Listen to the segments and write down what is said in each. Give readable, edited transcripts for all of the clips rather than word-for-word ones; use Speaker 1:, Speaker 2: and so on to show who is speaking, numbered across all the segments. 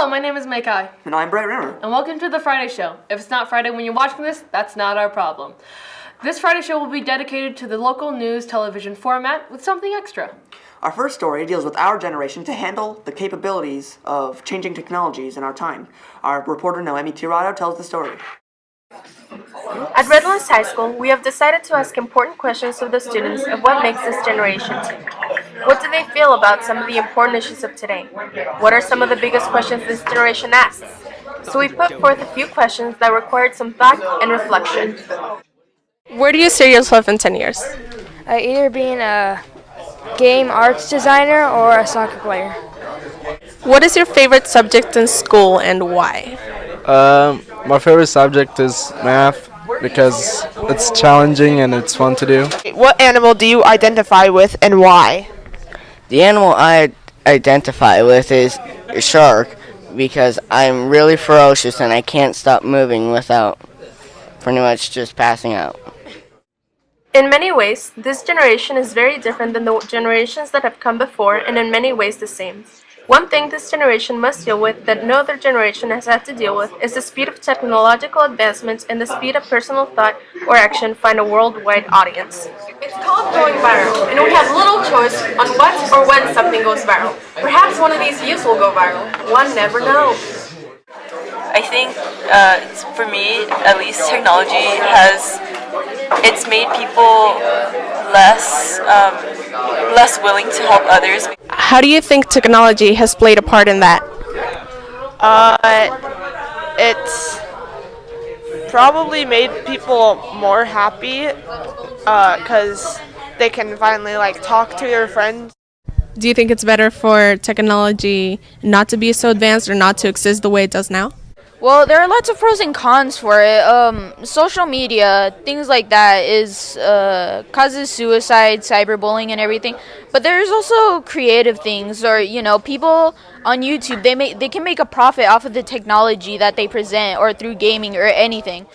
Speaker 1: Hello, my name is Maikai.
Speaker 2: And I'm Brett Rimmer.
Speaker 1: And welcome to the Friday Show. If it's not Friday when you're watching this, that's not our problem. This Friday Show will be dedicated to the local news television format with something extra.
Speaker 2: Our first story deals with our generation to handle the capabilities of changing technologies in our time. Our reporter Noemi Tirado tells the story.
Speaker 3: At Redlands High School, we have decided to ask important questions of the students of what makes this generation tick. What do they feel about some of the important issues of today? What are some of the biggest questions this generation asks? So we put forth a few questions that required some thought and reflection.
Speaker 4: Where do you see yourself in 10 years?
Speaker 5: Either being a game arts designer or a soccer player.
Speaker 4: What is your favorite subject in school and why?
Speaker 6: My favorite subject is math because it's challenging and it's fun to do.
Speaker 7: What animal do you identify with and why?
Speaker 8: The animal I identify with is a shark because I'm really ferocious and I can't stop moving without pretty much just passing out.
Speaker 3: In many ways, this generation is very different than the generations that have come before, and in many ways the same. One thing this generation must deal with that no other generation has had to deal with is the speed of technological advancements and the speed of personal thought or action find a worldwide audience. It's called going viral, and we have little choice on what or when something goes viral. Perhaps one of these views will go viral. One never knows.
Speaker 9: I think, for me, at least, technology it's made people less willing to help others.
Speaker 4: How do you think technology has played a part in that?
Speaker 7: It's probably made people more happy because they can finally talk to their friends.
Speaker 4: Do you think it's better for technology not to be so advanced or not to exist the way it does now?
Speaker 5: Well, there are lots of pros and cons for it. Social media, things like that, causes suicide, cyberbullying, and everything. But there's also creative things, or people on YouTube. They can make a profit off of the technology that they present, or through gaming or anything.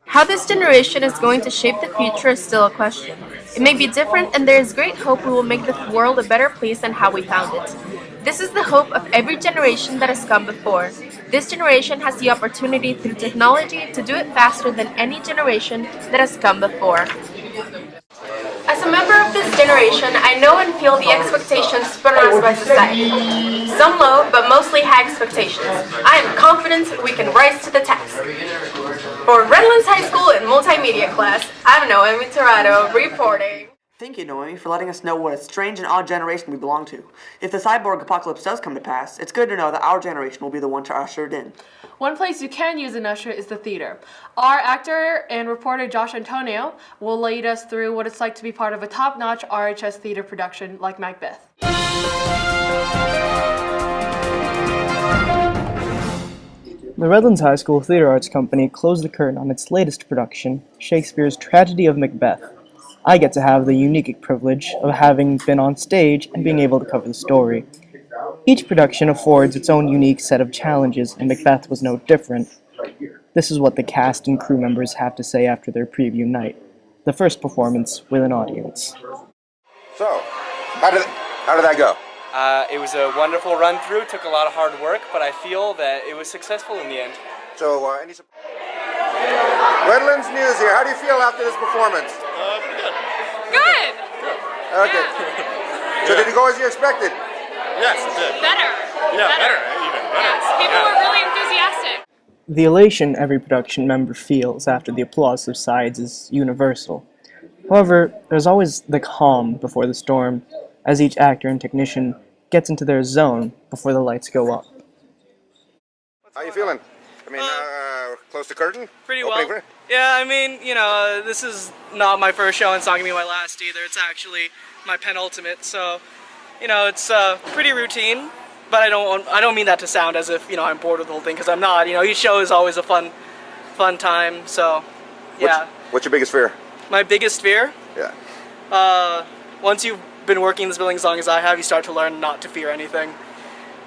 Speaker 3: How this generation is going to shape the future is still a question. It may be different, and there is great hope we will make the world a better place than how we found it. This is the hope of every generation that has come before. This generation has the opportunity through technology to do it faster than any generation that has come before. As a member of this generation, I know and feel the expectations put on us by society. Some low, but mostly high expectations. I am confident we can rise to the task. For Redlands High School in Multimedia class, I'm Noemi Tirado reporting.
Speaker 2: Thank you, Noemi, for letting us know what a strange and odd generation we belong to. If the cyborg apocalypse does come to pass, it's good to know that our generation will be the one to usher it in.
Speaker 1: One place you can use an usher is the theater. Our actor and reporter Josh Antonio will lead us through what it's like to be part of a top-notch RHS theater production like Macbeth.
Speaker 10: The Redlands High School Theater Arts Company closed the curtain on its latest production, Shakespeare's Tragedy of Macbeth. I get to have the unique privilege of having been on stage and being able to cover the story. Each production affords its own unique set of challenges, and Macbeth was no different. This is what the cast and crew members have to say after their preview night, the first performance with an audience.
Speaker 11: So, how did that go?
Speaker 12: It was a wonderful run-through, took a lot of hard work, but I feel that it was successful in the end.
Speaker 11: So, Redlands News here. How do you feel after this performance?
Speaker 13: Good.
Speaker 11: Okay. So did it go as you expected?
Speaker 13: Yes, it did. Better. Yeah, better. Even better. Yes, people were really enthusiastic.
Speaker 10: The elation every production member feels after the applause subsides is universal. However, there's always the calm before the storm, as each actor and technician gets into their zone before the lights go up.
Speaker 11: How are you feeling? I mean, close to curtain?
Speaker 12: Pretty well. Yeah, I mean, this is not my first show and it's not going to be my last either. It's actually my penultimate, so, it's pretty routine, but I don't mean that to sound as if, I'm bored with the whole thing, because I'm not. Each show is always a fun time, so, yeah.
Speaker 11: What's your biggest fear?
Speaker 12: My biggest fear?
Speaker 11: Yeah.
Speaker 12: Once you've been working in this building as long as I have, you start to learn not to fear anything.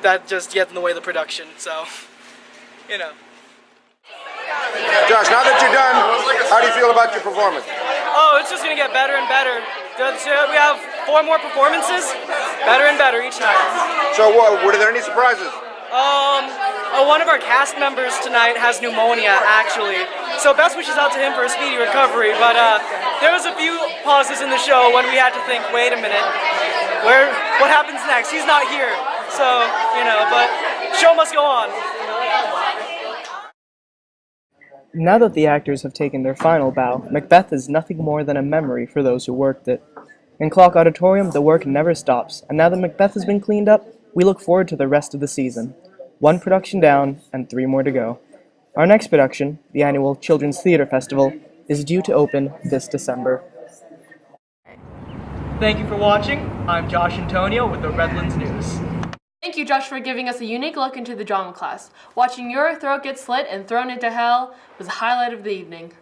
Speaker 12: That just gets in the way of the production, so,
Speaker 11: Josh, now that you're done, how do you feel about your performance?
Speaker 12: Oh, it's just going to get better and better. We have 4 more performances, better and better each night.
Speaker 11: So were there any surprises?
Speaker 12: One of our cast members tonight has pneumonia, actually. So best wishes out to him for a speedy recovery. But there was a few pauses in the show when we had to think, wait a minute, what happens next? He's not here. So, but show must go on.
Speaker 10: Now that the actors have taken their final bow, Macbeth is nothing more than a memory for those who worked it. In Clock Auditorium, the work never stops, and now that Macbeth has been cleaned up, we look forward to the rest of the season. 1 production down, and 3 more to go. Our next production, the annual Children's Theatre Festival, is due to open this December.
Speaker 14: Thank you for watching. I'm Josh Antonio with the Redlands News.
Speaker 1: Thank you, Josh, for giving us a unique look into the drama class. Watching your throat get slit and thrown into hell was a highlight of the evening.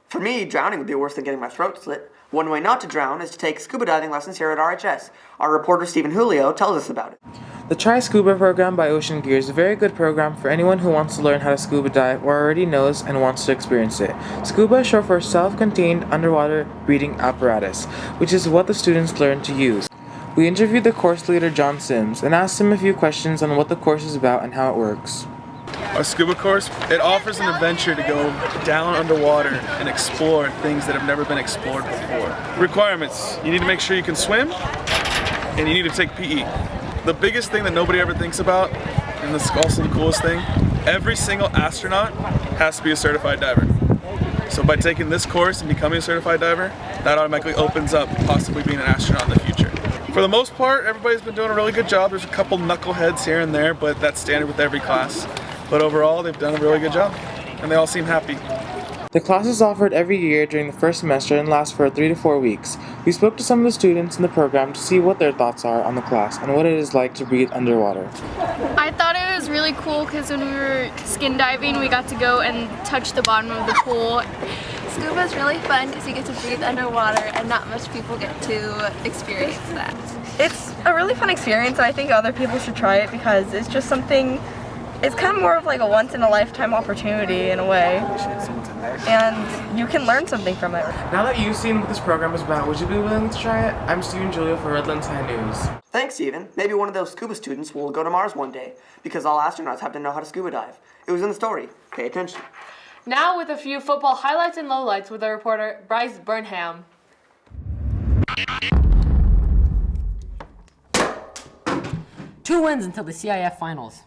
Speaker 2: For me, drowning would be worse than getting my throat slit. One way not to drown is to take scuba diving lessons here at RHS. Our reporter Stephen Julio tells us about it.
Speaker 15: The Try Scuba program by Ocean Gear is a very good program for anyone who wants to learn how to scuba dive or already knows and wants to experience it. Scuba is short for self-contained underwater breathing apparatus, which is what the students learn to use. We interviewed the course leader John Sims and asked him a few questions on what the course is about and how it works.
Speaker 16: Our scuba course, it offers an adventure to go down underwater and explore things that have never been explored before. Requirements: you need to make sure you can swim and you need to take PE. The biggest thing that nobody ever thinks about, and this is also the coolest thing, every single astronaut has to be a certified diver. So by taking this course and becoming a certified diver, that automatically opens up possibly being an astronaut in the future. For the most part, everybody's been doing a really good job. There's a couple knuckleheads here and there, but that's standard with every class. But overall, they've done a really good job, and they all seem happy.
Speaker 15: The class is offered every year during the first semester and lasts for 3 to 4 weeks. We spoke to some of the students in the program to see what their thoughts are on the class and what it is like to breathe underwater.
Speaker 17: I thought it was really cool because when we were skin diving, we got to go and touch the bottom of the pool.
Speaker 18: Scuba is really fun because you get to breathe underwater and not much people get to experience that.
Speaker 19: It's a really fun experience, and I think other people should try it because it's just something, it's kind of more of like a once-in-a-lifetime opportunity in a way, and you can learn something from it.
Speaker 15: Now that you've seen what this program is about, would you be willing to try it? I'm Stephen Julio for Redlands High News.
Speaker 2: Thanks, Stephen. Maybe one of those scuba students will go to Mars one day, because all astronauts have to know how to scuba dive. It was in the story. Pay attention.
Speaker 1: Now with a few football highlights and lowlights with our reporter Bryce Burnham.
Speaker 20: 2 wins until the CIF finals.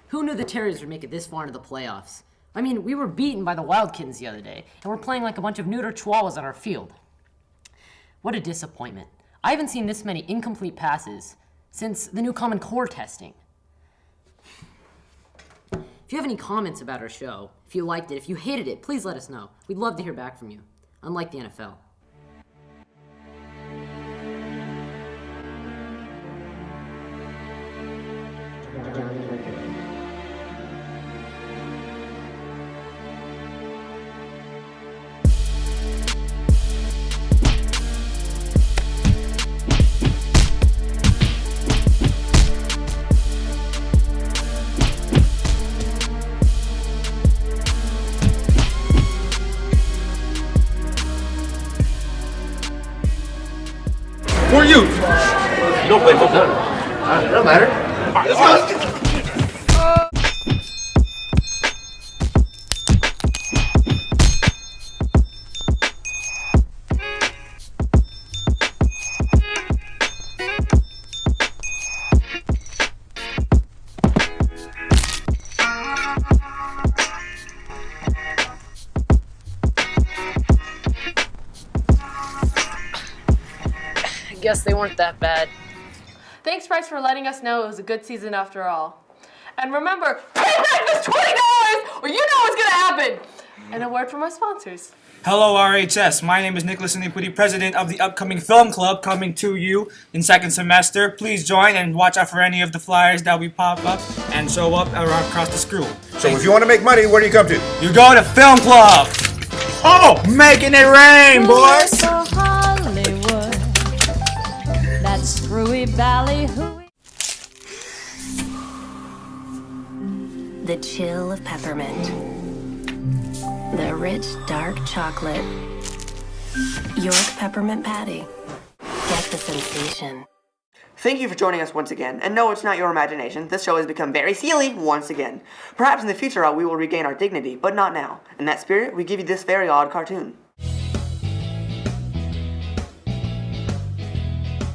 Speaker 20: Who knew the Terriers would make it this far into the playoffs? I mean, we were beaten by the Wildkittens the other day, and we're playing like a bunch of neuter chihuahuas on our field. What a disappointment. I haven't seen this many incomplete passes since the new Common Core testing. If you have any comments about our show, if you liked it, if you hated it, please let us know. We'd love to hear back from you, unlike the NFL.
Speaker 21: Who are you? You don't play football. It doesn't matter. All right, let's go.
Speaker 20: Guess they weren't that bad.
Speaker 1: Thanks, Bryce, for letting us know it was a good season after all. And remember, pay breakfast $20 or you know what's gonna happen. And a word from our sponsors.
Speaker 22: Hello RHS, my name is Nicholas Iniquity, president of the upcoming film club coming to you in second semester. Please join and watch out for any of the flyers that we pop up and show up around across the school.
Speaker 11: So if you want to make money, where do you come to?
Speaker 22: You go to film club. Oh, making it rain, boys.
Speaker 23: That's screwy ballyhooey.
Speaker 24: The chill of peppermint. The rich, dark chocolate. York peppermint patty. Get the sensation.
Speaker 2: Thank you for joining us once again, and no, it's not your imagination. This show has become very silly once again. Perhaps in the future we will regain our dignity, but not now. In that spirit, we give you this very odd cartoon.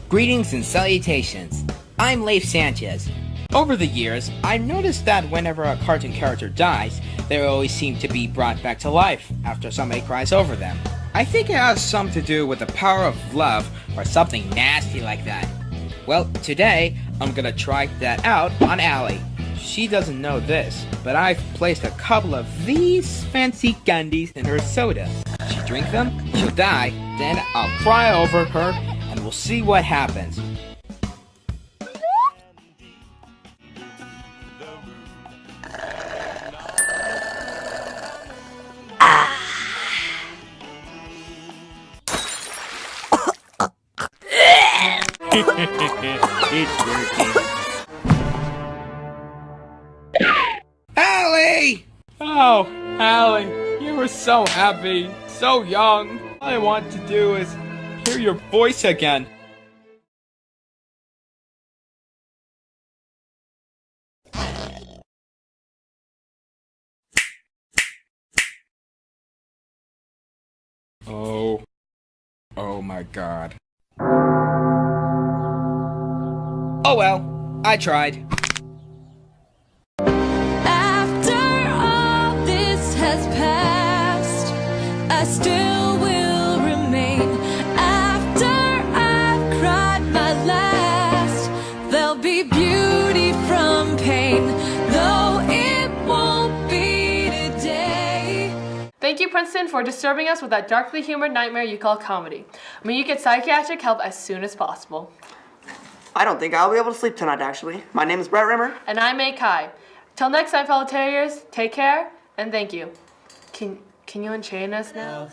Speaker 6: Greetings and salutations. I'm Leif Sanchez. Over the years, I've noticed that whenever a cartoon character dies, they always seem to be brought back to life after somebody cries over them. I think it has something to do with the power of love or something nasty like that. Well, today, I'm gonna try that out on Allie. She doesn't know this, but I've placed a couple of these fancy candies in her soda. She drinks them, she'll die, then I'll cry over her, and we'll see what happens.
Speaker 21: It's working.
Speaker 6: Allie!
Speaker 7: Oh, Allie, you were so happy, so young. All I want to do is hear your voice again.
Speaker 6: Oh my god. Oh well, I tried.
Speaker 23: After all this has passed, I still will remain. After I've cried my last, there'll be beauty from pain, though it won't be today.
Speaker 1: Thank you, Princeton, for disturbing us with that darkly humored nightmare you call comedy. May you get psychiatric help as soon as possible.
Speaker 2: I don't think I'll be able to sleep tonight, actually. My name is Brett Rimmer.
Speaker 1: And I'm May Kai. Till next time, fellow terriers, take care, and thank you. Can you unchain us now?